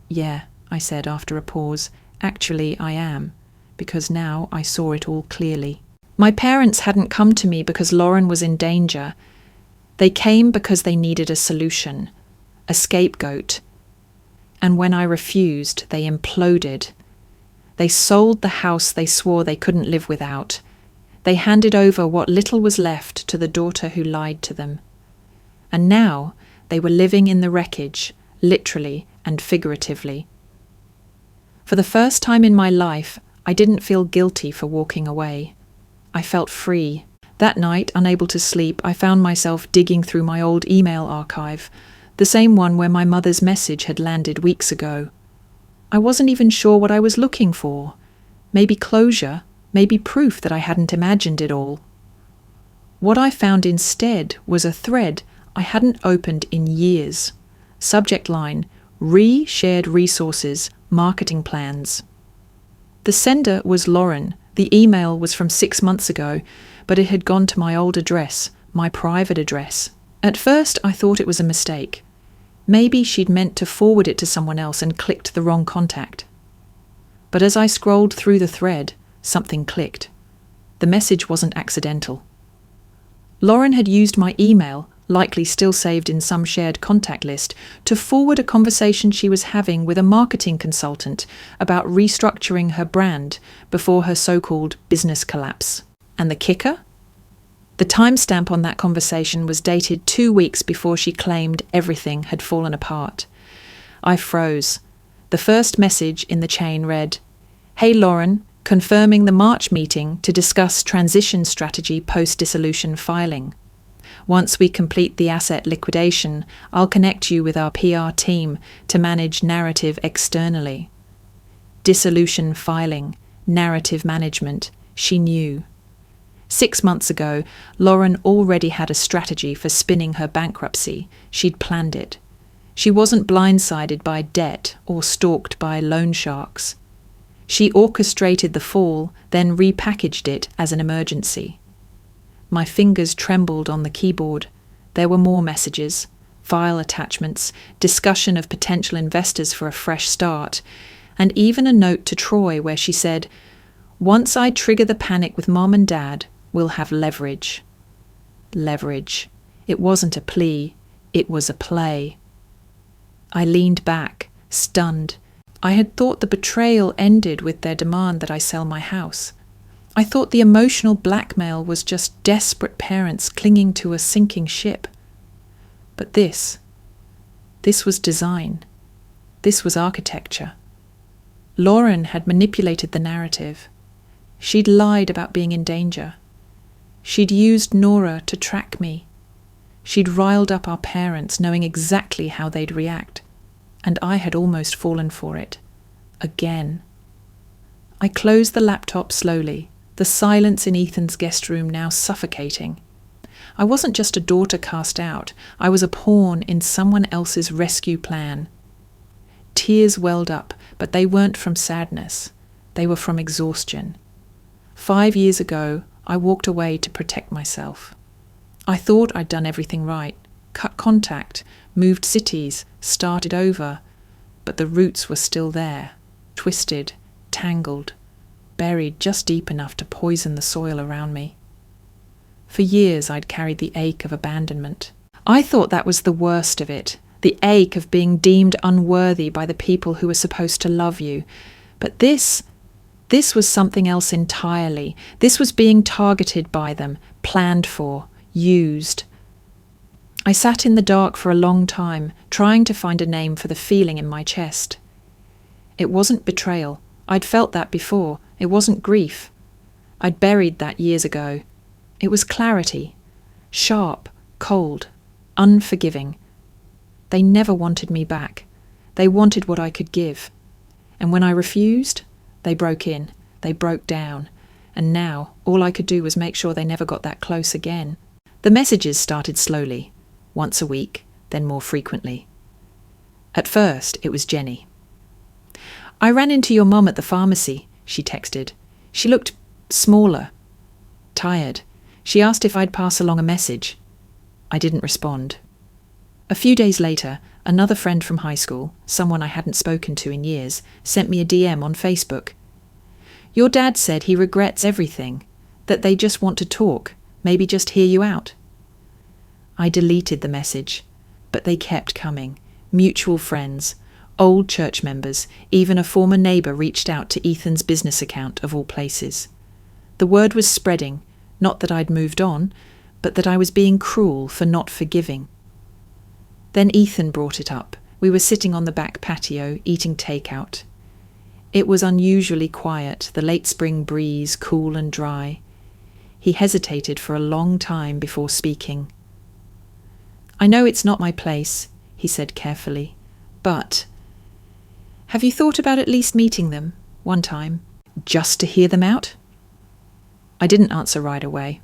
[SPEAKER 1] Yeah, I said after a pause. Actually, I am, because now I saw it all clearly. My parents hadn't come to me because Lauren was in danger. They came because they needed a solution, a scapegoat. And when I refused, they imploded. They sold the house they swore they couldn't live without. They handed over what little was left to the daughter who lied to them. And now they were living in the wreckage, literally and figuratively. For the first time in my life, I didn't feel guilty for walking away. I felt free. That night, unable to sleep, I found myself digging through my old email archive, the same one where my mother's message had landed weeks ago. I wasn't even sure what I was looking for. Maybe closure, maybe proof that I hadn't imagined it all. What I found instead was a thread I hadn't opened in years. Subject line, Shared Resources, Marketing Plans. The sender was Lauren. The email was from 6 months ago, but it had gone to my old address, my private address. At first, I thought it was a mistake. Maybe she'd meant to forward it to someone else and clicked the wrong contact. But as I scrolled through the thread, something clicked. The message wasn't accidental. Lauren had used my email, likely still saved in some shared contact list, to forward a conversation she was having with a marketing consultant about restructuring her brand before her so-called business collapse. And the kicker? The timestamp on that conversation was dated 2 weeks before she claimed everything had fallen apart. I froze. The first message in the chain read, Hey Lauren, confirming the March meeting to discuss transition strategy post-dissolution filing. Once we complete the asset liquidation, I'll connect you with our PR team to manage narrative externally. Dissolution filing, narrative management, she knew. 6 months ago, Lauren already had a strategy for spinning her bankruptcy. She'd planned it. She wasn't blindsided by debt or stalked by loan sharks. She orchestrated the fall, then repackaged it as an emergency. My fingers trembled on the keyboard. There were more messages, file attachments, discussion of potential investors for a fresh start, and even a note to Troy where she said, Once I trigger the panic with Mom and Dad, we'll have leverage. Leverage. It wasn't a plea, it was a play. I leaned back, stunned. I had thought the betrayal ended with their demand that I sell my house. I thought the emotional blackmail was just desperate parents clinging to a sinking ship. But this was design. This was architecture. Lauren had manipulated the narrative. She'd lied about being in danger. She'd used Nora to track me. She'd riled up our parents, knowing exactly how they'd react. And I had almost fallen for it. Again. I closed the laptop slowly, the silence in Ethan's guest room now suffocating. I wasn't just a daughter cast out. I was a pawn in someone else's rescue plan. Tears welled up, but they weren't from sadness. They were from exhaustion. 5 years ago, I walked away to protect myself. I thought I'd done everything right, cut contact, moved cities, started over, but the roots were still there, twisted, tangled, buried just deep enough to poison the soil around me. For years I'd carried the ache of abandonment. I thought that was the worst of it, the ache of being deemed unworthy by the people who were supposed to love you. But this was something else entirely. This was being targeted by them, planned for, used. I sat in the dark for a long time, trying to find a name for the feeling in my chest. It wasn't betrayal. I'd felt that before. It wasn't grief. I'd buried that years ago. It was clarity. Sharp, cold, unforgiving. They never wanted me back. They wanted what I could give. And when I refused, they broke in. They broke down. And now, all I could do was make sure they never got that close again. The messages started slowly, once a week, then more frequently. At first, it was Jenny. "I ran into your mum at the pharmacy," she texted. She looked smaller, tired. She asked if I'd pass along a message. I didn't respond. A few days later, another friend from high school, someone I hadn't spoken to in years, sent me a DM on Facebook. "Your dad said he regrets everything, that they just want to talk, maybe just hear you out." I deleted the message, but they kept coming. Mutual friends, old church members, even a former neighbour reached out to Ethan's business account of all places. The word was spreading, not that I'd moved on, but that I was being cruel for not forgiving. Then Ethan brought it up. We were sitting on the back patio, eating takeout. It was unusually quiet, the late spring breeze cool and dry. He hesitated for a long time before speaking. "I know it's not my place," he said carefully, "but have you thought about at least meeting them, one time, just to hear them out?" I didn't answer right away.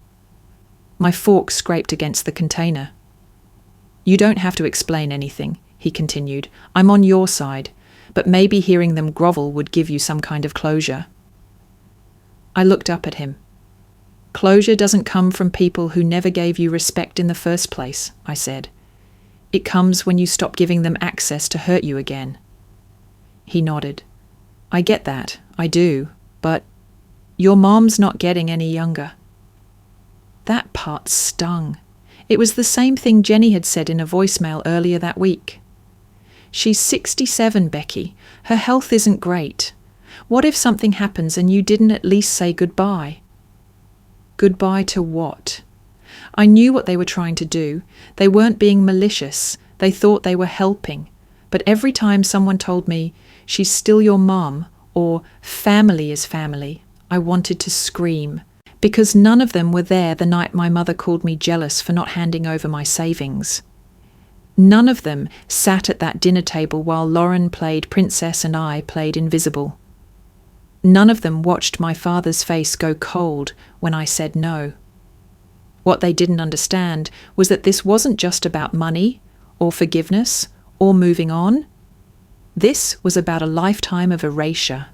[SPEAKER 1] My fork scraped against the container. "You don't have to explain anything," he continued. "I'm on your side, but maybe hearing them grovel would give you some kind of closure." I looked up at him. "Closure doesn't come from people who never gave you respect in the first place," I said. "It comes when you stop giving them access to hurt you again." He nodded. "I get that, I do, but your mom's not getting any younger." That part stung. It was the same thing Jenny had said in a voicemail earlier that week. "She's 67, Becky. Her health isn't great. What if something happens and you didn't at least say goodbye?" Goodbye to what? I knew what they were trying to do. They weren't being malicious. They thought they were helping. But every time someone told me, "She's still your mom," or "family is family," I wanted to scream. Because none of them were there the night my mother called me jealous for not handing over my savings. None of them sat at that dinner table while Lauren played princess and I played invisible. None of them watched my father's face go cold when I said no. What they didn't understand was that this wasn't just about money, or forgiveness, or moving on. This was about a lifetime of erasure.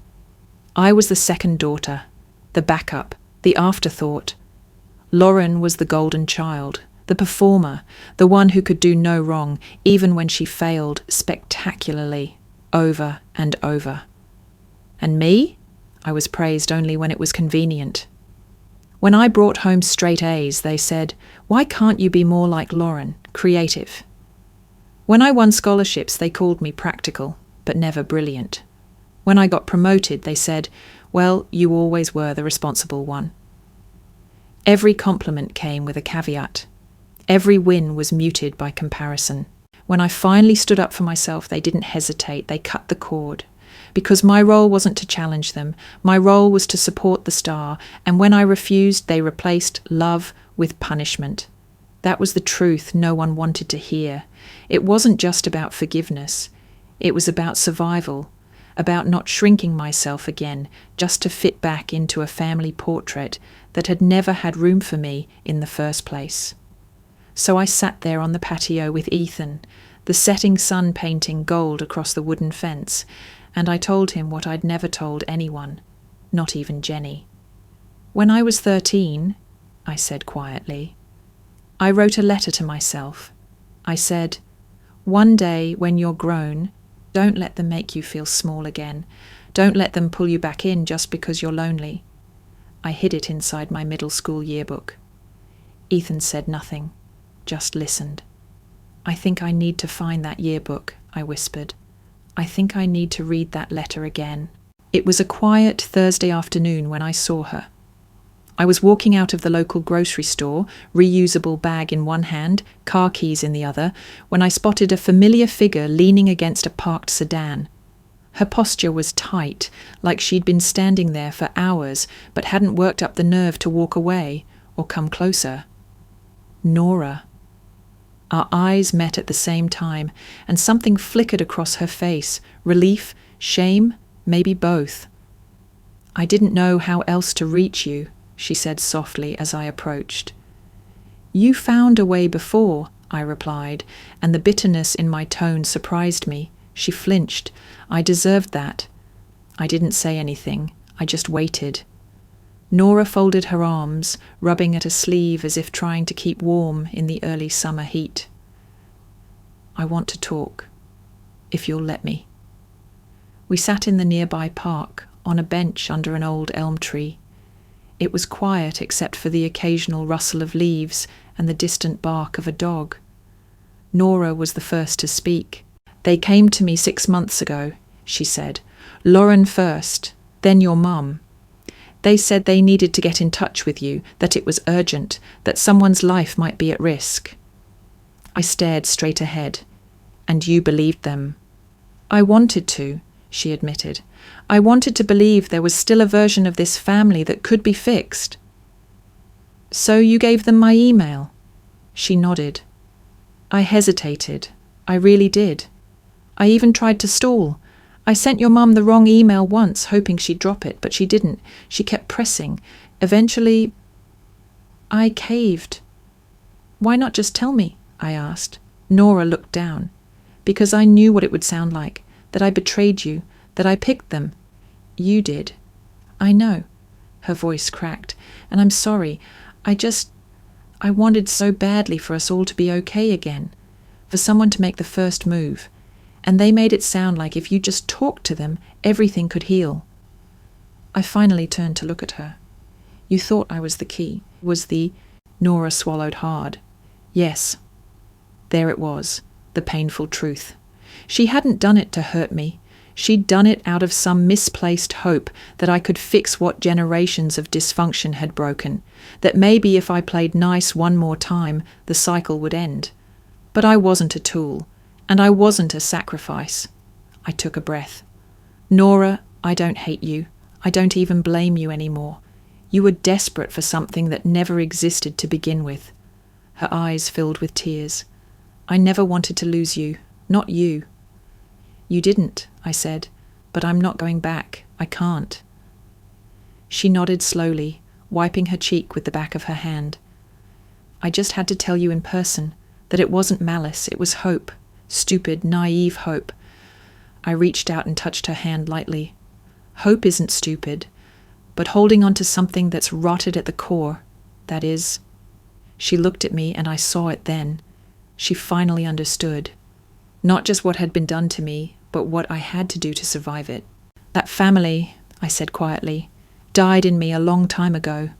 [SPEAKER 1] I was the second daughter, the backup, the afterthought. Lauren was the golden child, the performer, the one who could do no wrong, even when she failed spectacularly, over and over. And me? I was praised only when it was convenient. When I brought home straight A's, they said, "Why can't you be more like Lauren, creative?" When I won scholarships, they called me practical, but never brilliant. When I got promoted, they said, "Well, you always were the responsible one." Every compliment came with a caveat. Every win was muted by comparison. When I finally stood up for myself, they didn't hesitate. They cut the cord. Because my role wasn't to challenge them. My role was to support the star. And when I refused, they replaced love with punishment. That was the truth no one wanted to hear. It wasn't just about forgiveness. It was about survival. About not shrinking myself again just to fit back into a family portrait that had never had room for me in the first place. So I sat there on the patio with Ethan, the setting sun painting gold across the wooden fence, and I told him what I'd never told anyone, not even Jenny. "When I was 13, I said quietly, I wrote a letter to myself. I said, 'One day when you're grown, don't let them make you feel small again. Don't let them pull you back in just because you're lonely.' I hid it inside my middle school yearbook." Ethan said nothing, just listened. "I think I need to find that yearbook," I whispered. "I think I need to read that letter again." It was a quiet Thursday afternoon when I saw her. I was walking out of the local grocery store, reusable bag in one hand, car keys in the other, when I spotted a familiar figure leaning against a parked sedan. Her posture was tight, like she'd been standing there for hours but hadn't worked up the nerve to walk away or come closer. Nora. Our eyes met at the same time, and something flickered across her face. Relief, shame, maybe both. "I didn't know how else to reach you," she said softly as I approached. "You found a way before," I replied, and the bitterness in my tone surprised me. She flinched. I deserved that. I didn't say anything. I just waited. Nora folded her arms, rubbing at a sleeve as if trying to keep warm in the early summer heat. "I want to talk, if you'll let me." We sat in the nearby park, on a bench under an old elm tree. It was quiet except for the occasional rustle of leaves and the distant bark of a dog. Nora was the first to speak. "They came to me 6 months ago," she said. "Lauren first, then your mum. They said they needed to get in touch with you, that it was urgent, that someone's life might be at risk." I stared straight ahead. "And you believed them?" "I wanted to," she admitted. "I wanted to believe there was still a version of this family that could be fixed." "So you gave them my email?" She nodded. I hesitated. I really did. I even tried to stall. I sent your mum the wrong email once, hoping she'd drop it, but she didn't. She kept pressing. Eventually, I caved. "Why not just tell me?" I asked. Nora looked down. "Because I knew what it would sound like, that I betrayed you, that I picked them. You did." "I know." Her voice cracked. "And I'm sorry. I wanted so badly for us all to be okay again, for someone to make the first move. And they made it sound like if you just talked to them, everything could heal." I finally turned to look at her. "You thought I was the key." Nora swallowed hard. "Yes." There it was, the painful truth. She hadn't done it to hurt me. She'd done it out of some misplaced hope that I could fix what generations of dysfunction had broken, that maybe if I played nice one more time, the cycle would end. But I wasn't a tool. And I wasn't a sacrifice. I took a breath. "Nora, I don't hate you. I don't even blame you anymore. You were desperate for something that never existed to begin with." Her eyes filled with tears. "I never wanted to lose you. Not you." "You didn't," I said, "but I'm not going back. I can't." She nodded slowly, wiping her cheek with the back of her hand. "I just had to tell you in person that it wasn't malice, it was hope. Stupid, naive hope." I reached out and touched her hand lightly. "Hope isn't stupid, but holding on to something that's rotted at the core, that is." She looked at me and I saw it then. She finally understood. Not just what had been done to me, but what I had to do to survive it. "That family," I said quietly, "died in me a long time ago."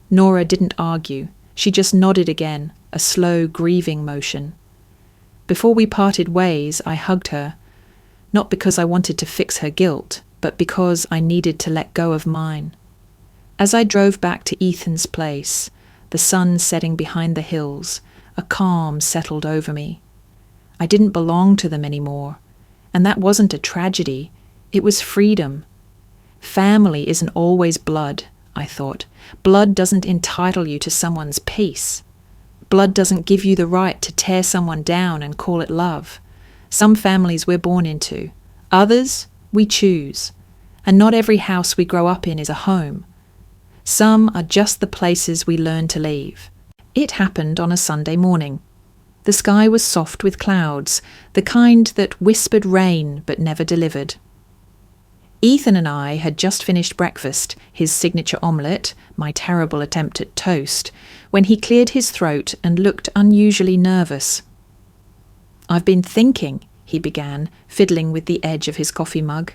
[SPEAKER 1] Nora didn't argue. She just nodded again, a slow, grieving motion. Before we parted ways, I hugged her, not because I wanted to fix her guilt, but because I needed to let go of mine. As I drove back to Ethan's place, the sun setting behind the hills, a calm settled over me. I didn't belong to them anymore, and that wasn't a tragedy, it was freedom. Family isn't always blood, I thought. Blood doesn't entitle you to someone's peace. Blood doesn't give you the right to tear someone down and call it love. Some families we're born into. Others, we choose. And not every house we grow up in is a home. Some are just the places we learn to leave. It happened on a Sunday morning. The sky was soft with clouds, the kind that whispered rain but never delivered. Ethan and I had just finished breakfast, his signature omelette, my terrible attempt at toast, when he cleared his throat and looked unusually nervous. "I've been thinking," he began, fiddling with the edge of his coffee mug.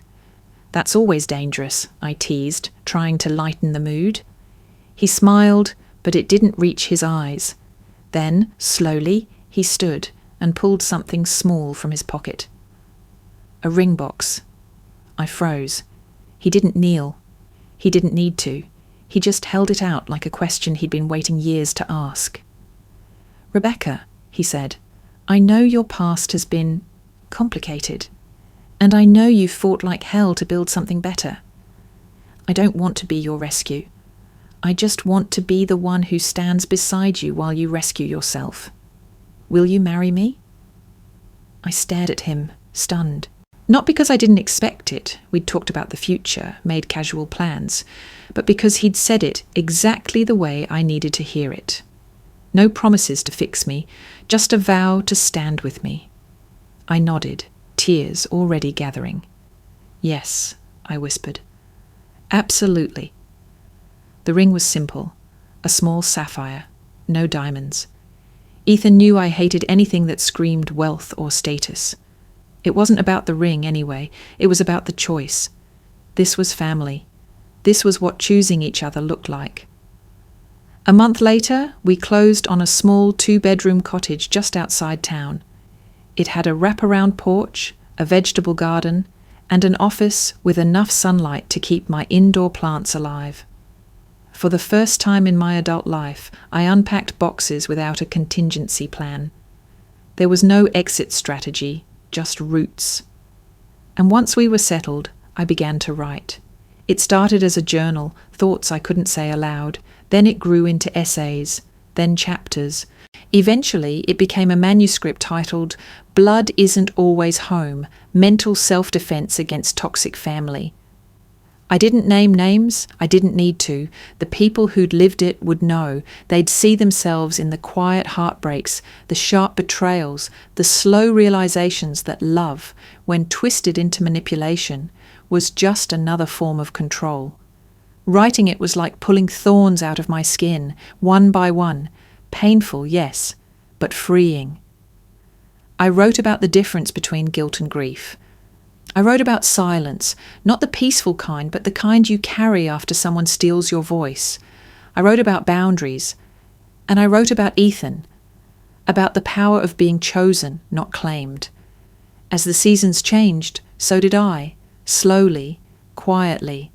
[SPEAKER 1] "That's always dangerous," I teased, trying to lighten the mood. He smiled, but it didn't reach his eyes. Then, slowly, he stood and pulled something small from his pocket. A ring box. I froze. He didn't kneel. He didn't need to. He just held it out like a question he'd been waiting years to ask. "Rebecca," he said, "I know your past has been complicated. And I know you've fought like hell to build something better. I don't want to be your rescue. I just want to be the one who stands beside you while you rescue yourself. Will you marry me?" I stared at him, stunned. Not because I didn't expect it, we'd talked about the future, made casual plans, but because he'd said it exactly the way I needed to hear it. No promises to fix me, just a vow to stand with me. I nodded, tears already gathering. "Yes," I whispered. "Absolutely." The ring was simple, a small sapphire, no diamonds. Ethan knew I hated anything that screamed wealth or status. It wasn't about the ring anyway, it was about the choice. This was family. This was what choosing each other looked like. A month later, we closed on a small 2-bedroom cottage just outside town. It had a wraparound porch, a vegetable garden, and an office with enough sunlight to keep my indoor plants alive. For the first time in my adult life, I unpacked boxes without a contingency plan. There was no exit strategy, just roots. And once we were settled, I began to write. It started as a journal, thoughts I couldn't say aloud. Then it grew into essays, then chapters. Eventually, it became a manuscript titled "Blood Isn't Always Home: Mental Self-Defense Against Toxic Family." I didn't name names, I didn't need to. The people who'd lived it would know. They'd see themselves in the quiet heartbreaks, the sharp betrayals, the slow realizations that love, when twisted into manipulation, was just another form of control. Writing it was like pulling thorns out of my skin, one by one. Painful, yes, but freeing. I wrote about the difference between guilt and grief. I wrote about silence, not the peaceful kind, but the kind you carry after someone steals your voice. I wrote about boundaries. And I wrote about Ethan, about the power of being chosen, not claimed. As the seasons changed, so did I, slowly, quietly.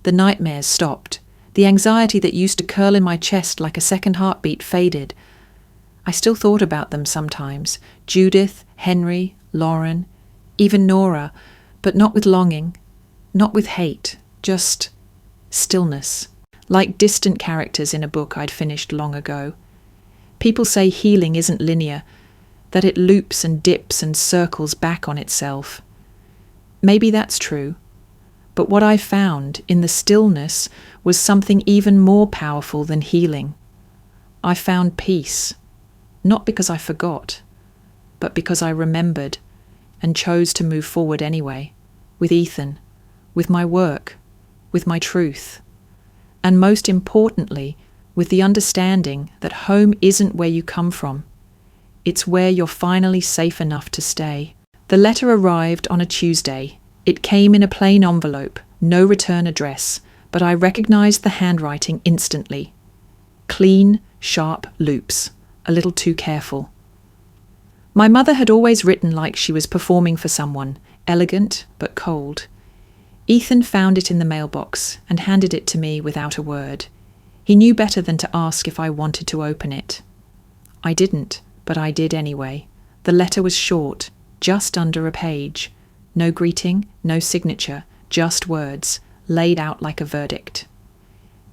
[SPEAKER 1] The nightmares stopped. The anxiety that used to curl in my chest like a second heartbeat faded. I still thought about them sometimes. Judith, Henry, Lauren, even Nora, but not with longing, not with hate, just stillness, like distant characters in a book I'd finished long ago. People say healing isn't linear, that it loops and dips and circles back on itself. Maybe that's true, but what I found in the stillness was something even more powerful than healing. I found peace, not because I forgot, but because I remembered and chose to move forward anyway, with Ethan, with my work, with my truth, and most importantly, with the understanding that home isn't where you come from. It's where you're finally safe enough to stay. The letter arrived on a Tuesday. It came in a plain envelope, no return address, but I recognized the handwriting instantly. Clean, sharp loops, a little too careful. My mother had always written like she was performing for someone, elegant but cold. Ethan found it in the mailbox and handed it to me without a word. He knew better than to ask if I wanted to open it. I didn't, but I did anyway. The letter was short, just under a page. No greeting, no signature, just words, laid out like a verdict.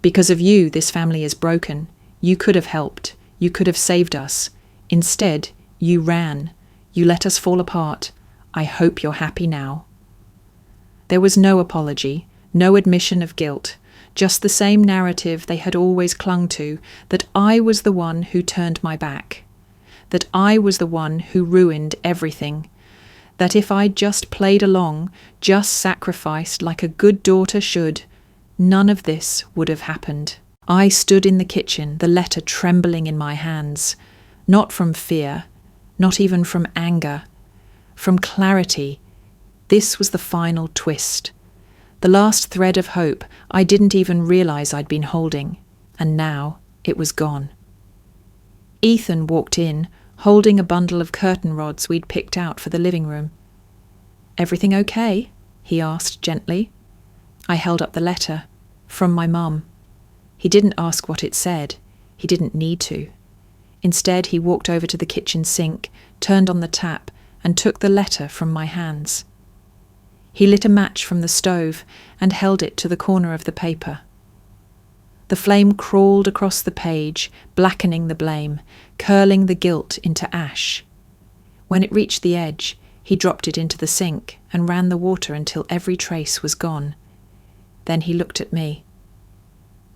[SPEAKER 1] Because of you, this family is broken. You could have helped. You could have saved us. Instead, you ran. You let us fall apart. I hope you're happy now. There was no apology, no admission of guilt, just the same narrative they had always clung to, that I was the one who turned my back, that I was the one who ruined everything, that if I just played along, just sacrificed like a good daughter should, none of this would have happened. I stood in the kitchen, the letter trembling in my hands, not from fear, not even from anger, from clarity. This was the final twist. The last thread of hope I didn't even realize I'd been holding, and now it was gone. Ethan walked in, holding a bundle of curtain rods we'd picked out for the living room. "Everything okay?" he asked gently. I held up the letter, from my mum. He didn't ask what it said. He didn't need to. Instead, he walked over to the kitchen sink, turned on the tap, and took the letter from my hands. He lit a match from the stove and held it to the corner of the paper. The flame crawled across the page, blackening the blame, curling the guilt into ash. When it reached the edge, he dropped it into the sink and ran the water until every trace was gone. Then he looked at me.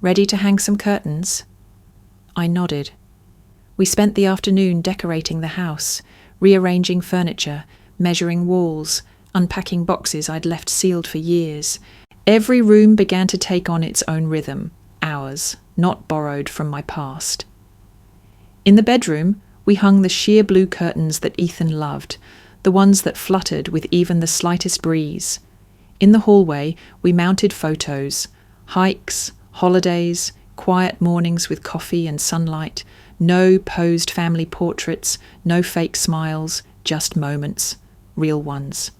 [SPEAKER 1] "Ready to hang some curtains?" I nodded. We spent the afternoon decorating the house, rearranging furniture, measuring walls, unpacking boxes I'd left sealed for years. Every room began to take on its own rhythm, ours, not borrowed from my past. In the bedroom, we hung the sheer blue curtains that Ethan loved, the ones that fluttered with even the slightest breeze. In the hallway, we mounted photos, hikes, holidays, quiet mornings with coffee and sunlight, no posed family portraits, no fake smiles, just moments, real ones.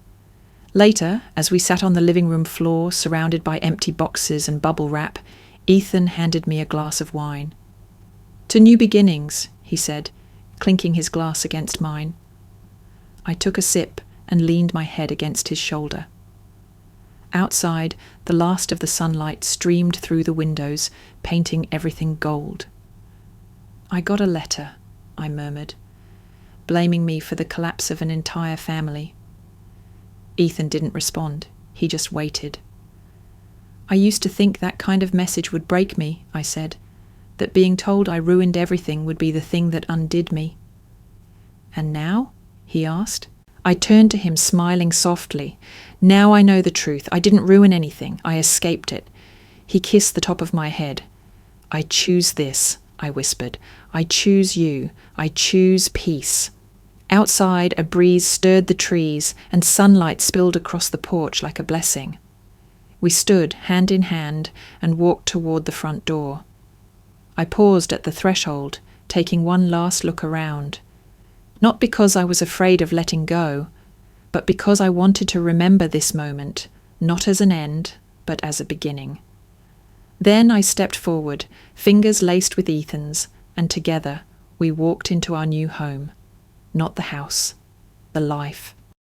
[SPEAKER 1] Later, as we sat on the living room floor, surrounded by empty boxes and bubble wrap, Ethan handed me a glass of wine. "To new beginnings," he said, clinking his glass against mine. I took a sip and leaned my head against his shoulder. Outside, the last of the sunlight streamed through the windows, painting everything gold. "I got a letter," I murmured, blaming me for the collapse of an entire family. Ethan didn't respond. He just waited. "I used to think that kind of message would break me," I said, "that being told I ruined everything would be the thing that undid me." "And now?" he asked. I turned to him, smiling softly. "Now I know the truth. I didn't ruin anything. I escaped it." He kissed the top of my head. "I choose this," I whispered. "I choose you. I choose peace." Outside, a breeze stirred the trees, and sunlight spilled across the porch like a blessing. We stood, hand in hand, and walked toward the front door. I paused at the threshold, taking one last look around. Not because I was afraid of letting go, but because I wanted to remember this moment, not as an end, but as a beginning. Then I stepped forward, fingers laced with Ethan's, and together we walked into our new home. Not the house, the life.